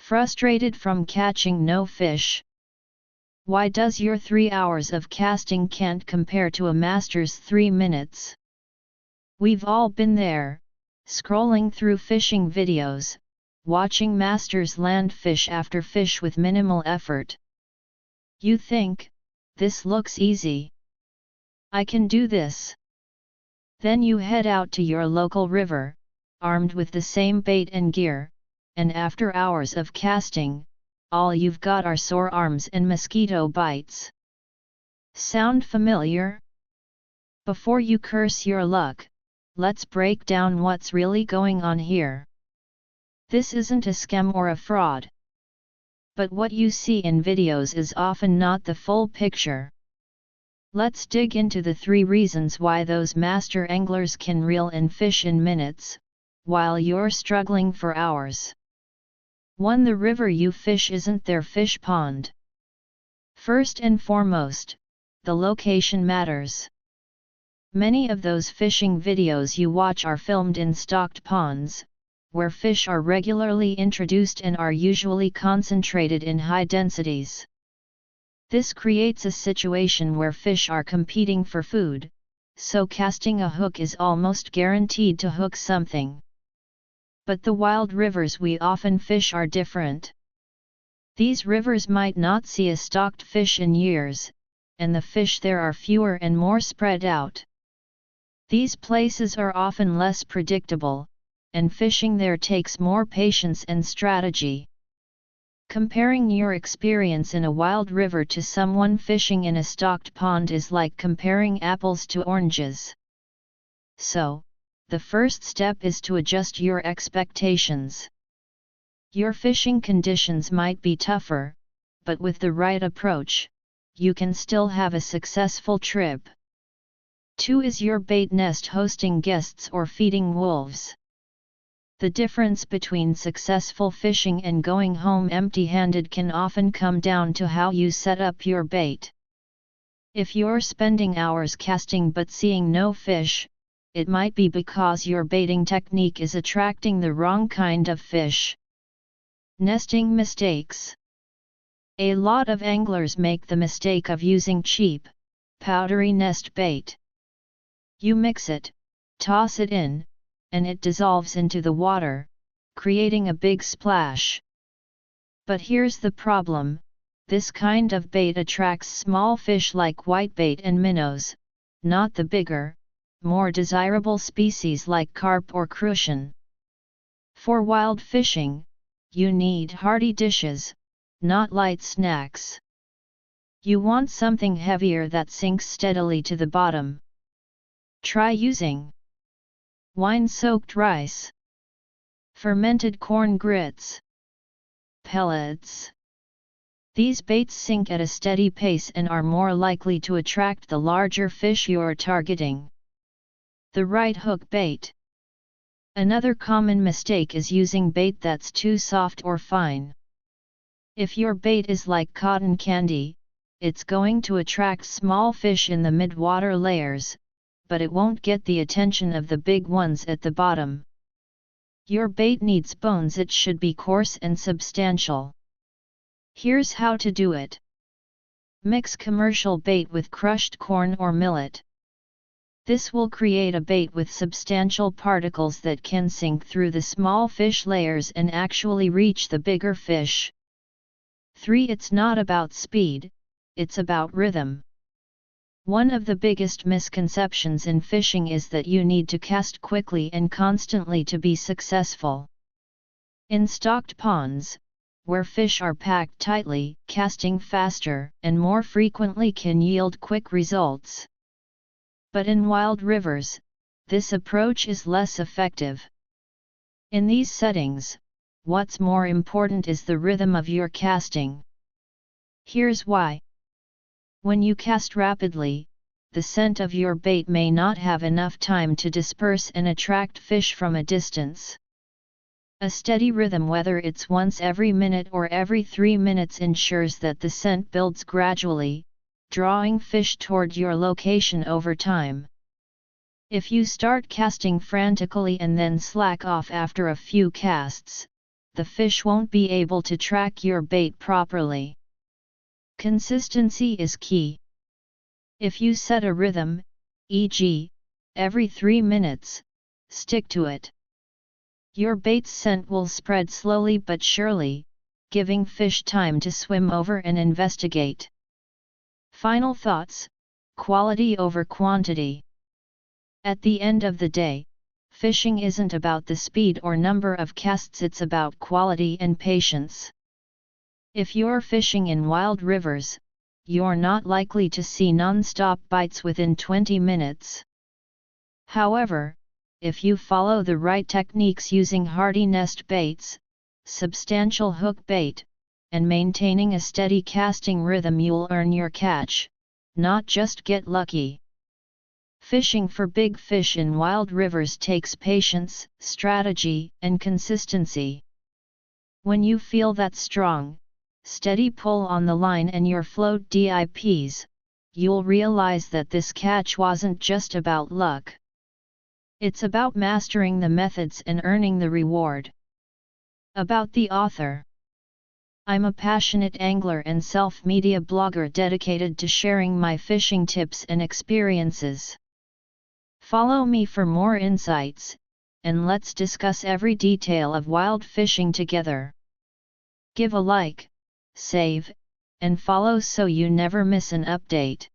Frustrated from catching no fish? Why does your 3 hours of casting can't compare to a master's 3 minutes? We've all been there, scrolling through fishing videos, watching masters land fish after fish with minimal effort. You think, this looks easy. I can do this. Then you head out to your local river, armed with the same bait and gear, and after hours of casting, all you've got are sore arms and mosquito bites. Sound familiar? Before you curse your luck, let's break down what's really going on here. This isn't a scam or a fraud. But what you see in videos is often not the full picture. Let's dig into the 3 reasons why those master anglers can reel in fish in minutes, while you're struggling for hours. 1. The river you fish isn't their fish pond. First and foremost, the location matters. Many of those fishing videos you watch are filmed in stocked ponds, where fish are regularly introduced and are usually concentrated in high densities. This creates a situation where fish are competing for food, so casting a hook is almost guaranteed to hook something. But the wild rivers we often fish are different. These rivers might not see a stocked fish in years, and the fish there are fewer and more spread out. These places are often less predictable, and fishing there takes more patience and strategy. Comparing your experience in a wild river to someone fishing in a stocked pond is like comparing apples to oranges. So, the first step is to adjust your expectations. Your fishing conditions might be tougher, but with the right approach, you can still have a successful trip. 2. Is your bait nest hosting guests or feeding wolves? The difference between successful fishing and going home empty-handed can often come down to how you set up your bait. If you're spending hours casting but seeing no fish, it might be because your baiting technique is attracting the wrong kind of fish. Nesting mistakes. A lot of anglers make the mistake of using cheap, powdery nest bait. You mix it, toss it in, and it dissolves into the water, creating a big splash. But here's the problem: this kind of bait attracts small fish like whitebait and minnows, not the bigger, more desirable species like carp or crucian. For wild fishing, you need hearty dishes, not light snacks. You want something heavier that sinks steadily to the bottom. Try using wine-soaked rice, fermented corn grits, pellets. These baits sink at a steady pace and are more likely to attract the larger fish you're targeting. The right hook bait. Another common mistake is using bait that's too soft or fine. If your bait is like cotton candy, it's going to attract small fish in the mid-water layers, but it won't get the attention of the big ones at the bottom. Your bait needs bones. It should be coarse and substantial. Here's how to do it. Mix commercial bait with crushed corn or millet. This will create a bait with substantial particles that can sink through the small fish layers and actually reach the bigger fish. 3. It's not about speed, it's about rhythm. One of the biggest misconceptions in fishing is that you need to cast quickly and constantly to be successful. In stocked ponds, where fish are packed tightly, casting faster and more frequently can yield quick results. But in wild rivers, this approach is less effective. In these settings, what's more important is the rhythm of your casting. Here's why. When you cast rapidly, the scent of your bait may not have enough time to disperse and attract fish from a distance. A steady rhythm, whether it's once every minute or every 3 minutes, ensures that the scent builds gradually, drawing fish toward your location over time. If you start casting frantically and then slack off after a few casts, the fish won't be able to track your bait properly. Consistency is key. If you set a rhythm, e.g., every 3 minutes, stick to it. Your bait's scent will spread slowly but surely, giving fish time to swim over and investigate. Final thoughts: quality over quantity. At the end of the day, fishing isn't about the speed or number of casts, it's about quality and patience. If you're fishing in wild rivers, you're not likely to see non-stop bites within 20 minutes. However, if you follow the right techniques using hardy nest baits, substantial hook bait, and maintaining a steady casting rhythm, you'll earn your catch, not just get lucky. Fishing for big fish in wild rivers takes patience, strategy, and consistency. When you feel that strong, steady pull on the line and your float dips, you'll realize that this catch wasn't just about luck. It's about mastering the methods and earning the reward. About the author. I'm a passionate angler and self-media blogger dedicated to sharing my fishing tips and experiences. Follow me for more insights, and let's discuss every detail of wild fishing together. Give a like, save, and follow so you never miss an update.